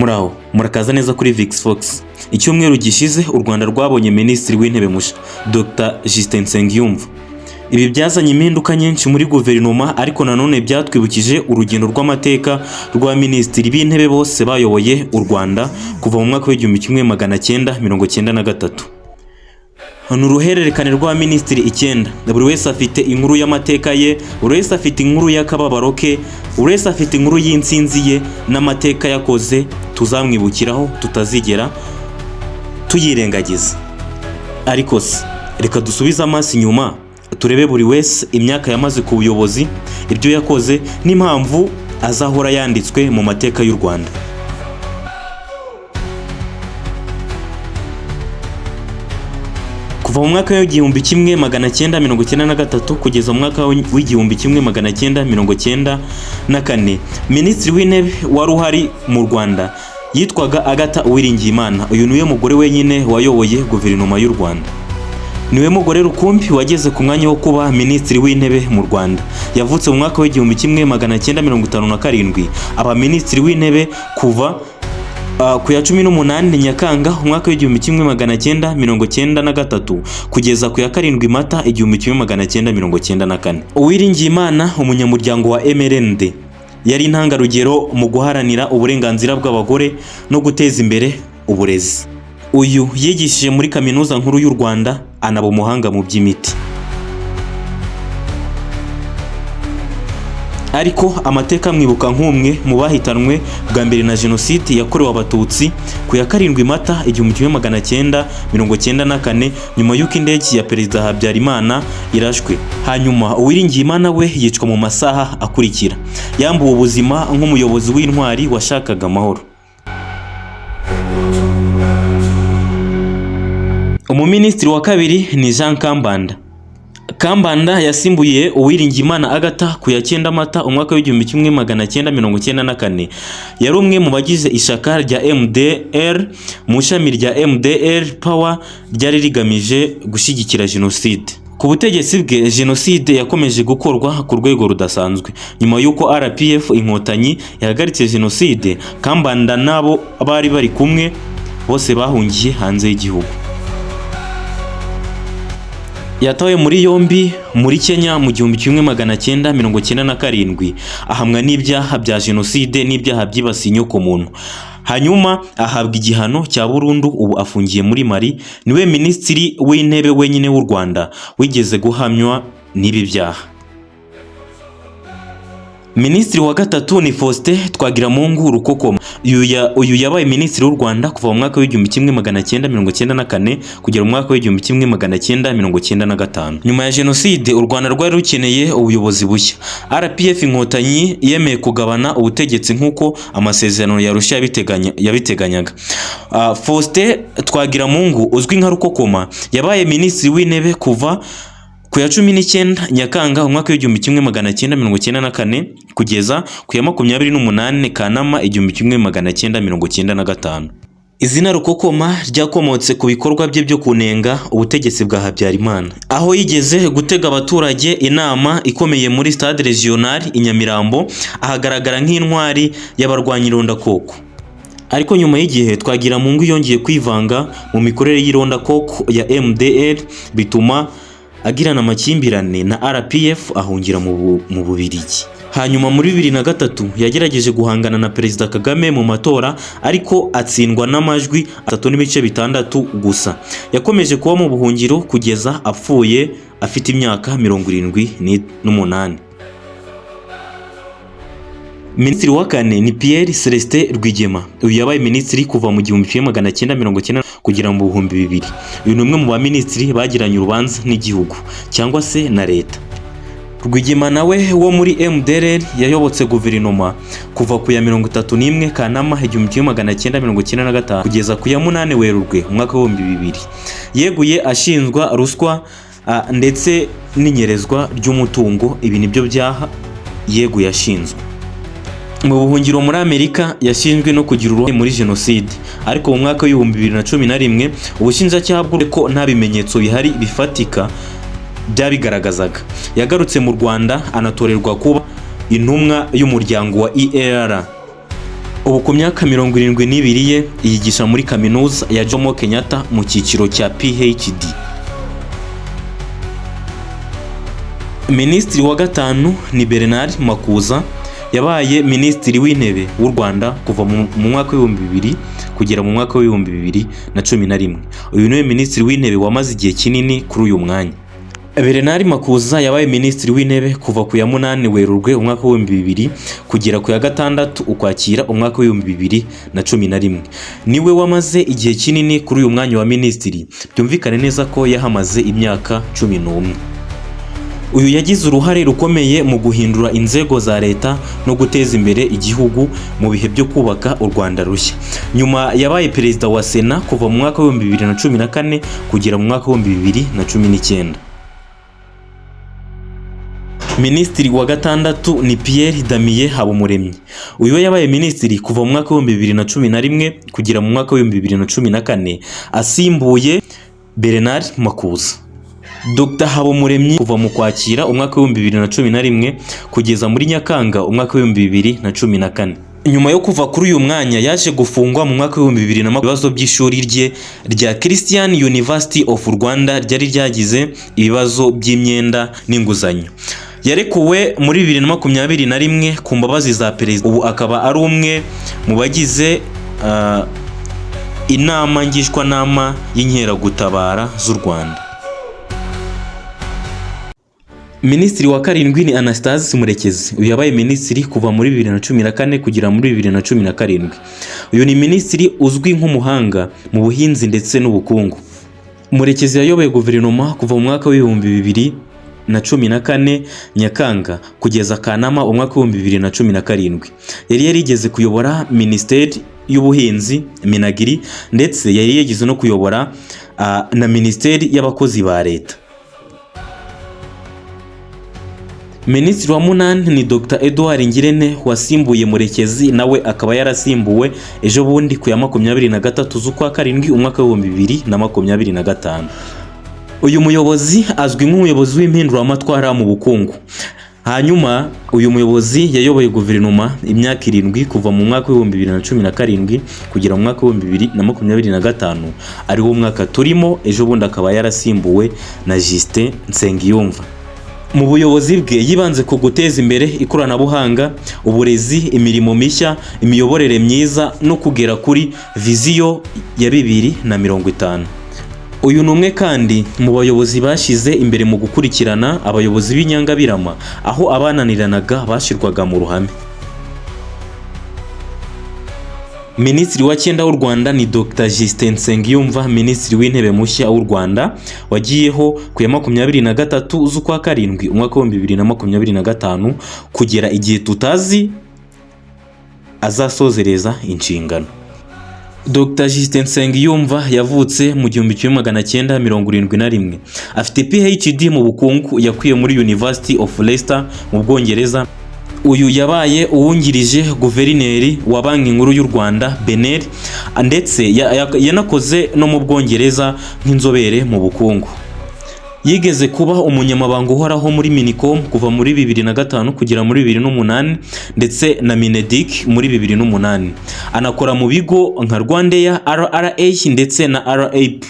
Muraho murakaza neza kuri Vix Fox. Icyumweru gishize u Rwanda rwabonye Minisitiri w'Intebe musha Dr Justin Nsengiyumva. Ibi byazanye impinduka nyinshi muri guverinoma, ariko nanone byatwibukije urugendo rw'amateka rwa Minisitiri b'Intebe bose bayoboye u Rwanda kuva mu mwaka w'1993. Hano uruhererekane rwa Minisitiri 9, buri wese afite inkuru y'amateka ye, buri wese afite inkuru y'akababaro ke, buri wese afite inkuru y'insinzi ye n'amateka yakoze tuzamwibukiraho tutazigera tuyirengagiza. Ariko se reka dusubize amaso inyuma turebe buri wese imyaka yamaze ku buyobozi, ibyo yakoze n'impamvu azahora yanditswe mu mateka y'u Rwanda. Kuva mu mwaka w'1993 kugeza mu mwaka w'1994, Minisitiri w'Intebe wari uhari mu Rwanda yitwaga Agatha Uwiringiyimana. Uyu niwe mugore wenyine wayoboye guverinoma y'u Rwanda. Niwe mugore rukumbi wageze ku mwanya wo kuba Minisitiri w'Intebe mu Rwanda. Yavutse mu mwaka w'1957, aba Minisitiri w'Intebe kuva ku ya 18 Nyakanga umwaka w'1993 kugeza ku ya 7 Mata 1994. Uwiringiyimana, umunyamuryango wa MRND, yari intangarugero mu guharanira uburenganzira bw'abagore no guteza imbere uburezi. Uyu yigishije muri Kaminuza Nkuru y'u Rwanda, anaba umuhanga mu by'imiti. Ariko amateka mwibuka nk'umwe mu bahitanwe bwa mbere na Jenoside yakorewe Abatutsi ku ya 7 Mata 1994, nyuma y'uko indege ya Perezida Habyarimana irashwe. Hanyuma Uwiringiyimana we yicwa mu masaha akurikira. Yambuwe ubuzima nk'umuyobozi w'intwari washakaga amahoro. Umuminisitiri wa kabiri ni Jean Kambanda. Kambanda yasimbuye Uwiringiyimana Agatha ku ya 9 Mata umwaka w'1994. Yari umwe mu bagize ishaka rya MDR mu shami rya MDR Power ryari rigamije gushyigikira Jenoside. Ku butegetsi bwe Jenoside yakomeje gukorwa ku rwego rudasanzwe. Nyuma y'uko RPF Inkotanyi yahagaritse Jenoside, Kambanda nabo bari bari kumwe bose bahungiye hanze y'igihugu. Yatawe muri yombi muri Kenya mu 1997, ahamwa n'ibyaha bya Jenoside n'ibyaha byibasiye inyokomuntu. Hanyuma ahabwa igihano cya burundu, ubu afungiye muri Mali. Niwe Minisitiri w'Intebe wenyine w'u Rwanda wigeze guhamywa n'ibi byaha. Minisitiri wa gatatu ni Faustin Twagiramungu Rukokoma. Uyu yabaye Minisitiri w'u Rwanda kuva mu mwaka w'1994 kugera mu mwaka w'1995. Nyuma ya Jenoside u Rwanda rwari rukeneye ubuyobozi bushya. RPF Inkotanyi yemeye kugabana ubutegetsi nk'uko amasezerano yarusha yabiteganyaga. Faustin Twagiramungu uzwi nka Rukokoma yabaye Minisitiri w'Intebe kuva ku ya 19 Nyakanga umwaka w'1994 kugeza ku ya 28 Kanama 1995. Izina Rukokoma ryakomotse ku bikorwa bye byo kunenga ubutegetsi bwa Habyarimana, aho yigeze gutega abaturage inama ikomeye muri Stade Regional i Nyamirambo, ahagaragara nk'intwari y'abarwanya irondakoko. Ariko nyuma y'igihe Twagiramungu yongeye kwivanga mu mikorere y'irondakoko ya MDR, bituma agirana amakimbirane na RPF, ahungira mu Bubiligi. Hanyuma muri 2003 yagerageje guhangana na Perezida Kagame mu matora, ariko atsindwa n'amajwi 3.6 gusa. Yakomeje kuba mu buhungiro kugeza apfuye afite imyaka 78. Minisitiri wa kane ni Pierre Celestin Rwigema. Uyu yabaye Minisitiri kuva mu 1990 kugera mu 2000. Uyu ni umwe mu baminisitiri bagiranye urubanza n'igihugu cyangwa se na leta. Rwigema nawe wo muri MDR yayobotse guverinoma kuva ku ya 31 Kanama 1995 kugeza ku ya 8 Werurwe umwaka wa 2000. Yeguye ashinjwa ruswa ndetse n'inyerezwa ry'umutungo. Ibi nibyo byaha yeguye ashinzwe. Mu buhungiro muri Amerika yashinjwe no kugira uruhare muri Jenoside, ariko mu mwaka w'2011 ubushinjacyaha bwo ko nta bimenyetso bihari bifatika byabigaragazaga. Yagarutse mu Rwanda anatorerwa kuba intumwa y'umuryango wa IER. Ubu ku myaka 72 ye yigisha muri kaminuza ya Jomo Kenyatta mu cyiciro cya PhD. Minisitiri wa gatanu ni Bernard Makuza, yabaye minisitiri w'intebe w'u Rwanda kuva mu mwaka wa 2000 kugera mu mwaka wa 2011. Uyu niwe minisitiri w'intebe wamaze igihe kinini kuri uyu mwanya. Bernard Makuza yabaye minisitiri w'intebe kuva ku ya 8 Werurwe umwaka wa 2000 kugera ku ya 6 Ukwakira umwaka wa 2011. Niwe wamaze igihe kinini kuri uyu mwanya wa minisitiri, byumvikane neza ko yahamaze imyaka 11. Uyu yagize uruhare rukomeye mu guhindura inzego za leta no guteza imbere igihugu mu bihe byo kubaka u Rwanda rushya. Nyuma yabaye perezida wa Sena kuva mu mwaka wa 2014 kugera mu mwaka wa 2019. Minisitiri wa gatandatu ni Pierre Damien Habumuremyi. Uyu yabaye minisitiri kuva mu mwaka wa 2011 kugera mu mwaka wa 2014, asimbuye Bernard Makuza. Dr Habumuremyi kuva mu Kwakira umwaka wa 2011 kugeza muri Nyakanga umwaka wa 2014. Nyuma yo kuva kuri uyu mwanya yaje gufungwa mu mwaka wa 2020 ibibazo by'ishuri rye rya Christian University of Rwanda ryari ryagize ibibazo by'imyenda n'inguzanyo. Yarekuwe muri 2021 ku mbabazi za perezida. Ubu akaba ari umwe mu bagize inama ngishwanama y'inkeragutabara z'u Rwanda. Minisitiri wa karindwi ni Anastase Murekezi. Uyu yabaye minisitiri kuva muri 2014 kugera muri 2017. Uyu ni minisitiri uzwi nk'umuhanga mu buhinzi ndetse n'ubukungu. Murekezi yayoboye guverinoma kuva mu mwaka wa 2014 Nyakanga kugeza Kanama umwaka wa 2017. Yari yarigeze kuyobora Minisiteri y'Ubuhinzi Minagiri, ndetse yari yigeze no kuyobora na Minisiteri y'Abakozi ba Leta. Minisitiri wa munani ni Dr Edouard Ngirente wasimbuye Murekezi, nawe akaba yarasimbuwe ejo bundi ku ya 23 z'ukwa karindwi umwaka wa 2025. Uyu muyobozi azwi nk'umuyobozi w'impinduramatwara mu bukungu. Hanyuma uyu muyobozi yayoboye guverinoma imyaka 7 kuva mu mwaka wa 2017 kugera mu mwaka wa 2025, ari wo mwaka turimo. Ejo bundi akaba yarasimbuwe na Justin Nsengiyumva. Mu buyobozi bwe yibanze ku guteza imbere ikoranabuhanga, uburezi, imirimo mishya, imiyoborere myiza no kugera kuri viziyo ya 2050. Uyu numwe kandi mu bayobozi bashize imbere mu gukurikirana abayobozi b'inyangabirama, aho abananiranaga bashirwaga mu ruhame. Minisitiri wa 9 w'u Rwanda ni Dr Justin Nsengiyumva, minisitiri w'intebe mushya w'u Rwanda wagiyeho ku ya 23 z'ukwa karindwi umwaka wa 2025 kugera igihe tutazi azasozereza inshingano. Dr Justin Nsengiyumva yavutse mu 1971. Afite PhD mu bukungu yakuye muri University of Leicester mu Bwongereza. Uyu yabaye uwungirije guverineri wa Banki Nkuru y'u Rwanda BNR, ndetse yanakoze no mu Bwongereza nk'inzobere mu bukungu. Yigeze kuba umunyamabanga uhoraho muri Minicom kuva muri 2005 kugera muri 2008, ndetse na Mineduc muri 2008. Anakora mu bigo nka Rwandair, RRA ndetse na RAP.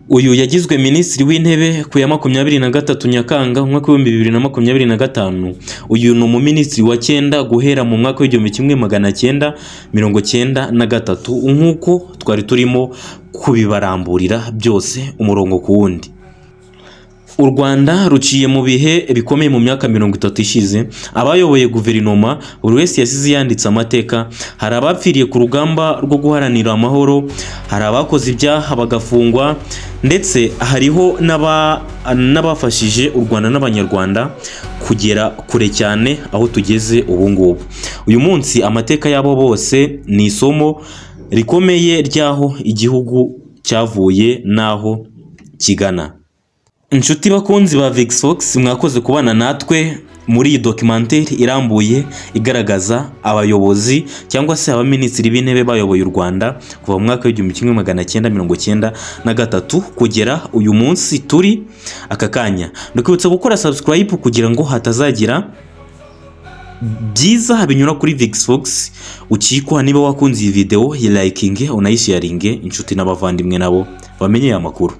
Uyu yagizwe minisitiri w'intebe ku ya 23 Nyakanga umwaka wa 2025. Uyu ni umuminisitiri wa 9 guhera mu mwaka wa 1993 nk'uko twari turimo kubibaramburira byose umurongo ku wundi. U Rwanda ruciye mu bihe bikomeye mu myaka 30 ishize. Abayoboye guverinoma buri wese yasize yanditse amateka. Hari abapfiriye ku rugamba rwo guharanira amahoro, hari abakoze ibyaha bagafungwa, ndetse hariho n'abafashije u Rwanda n'abanyarwanda kugera kure cyane aho tugeze ubu ngubu. Uyu munsi amateka yabo bose ni isomo rikomeye ryaho igihugu cyavuye naho kigana. Inshuti bakunzi ba Vixfox, mwakoze kubana natwe muri iyi documentaire irambuye igaragaza abayobozi cyangwa se abaminisitiri b'intebe bayoboye u Rwanda kuva mu mwaka wa 1993 kugera uyu munsi turi aka kanya. Ndakubutsa gukora subscribe kugira ngo hatazagira byiza binyura kuri VixFox ukikwa. Niba wakunze iyi video yilikinge unayisharinge inshuti n'abavandimwe nabo bamenye aya makuru.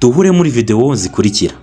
Duhure muri video zikurikira.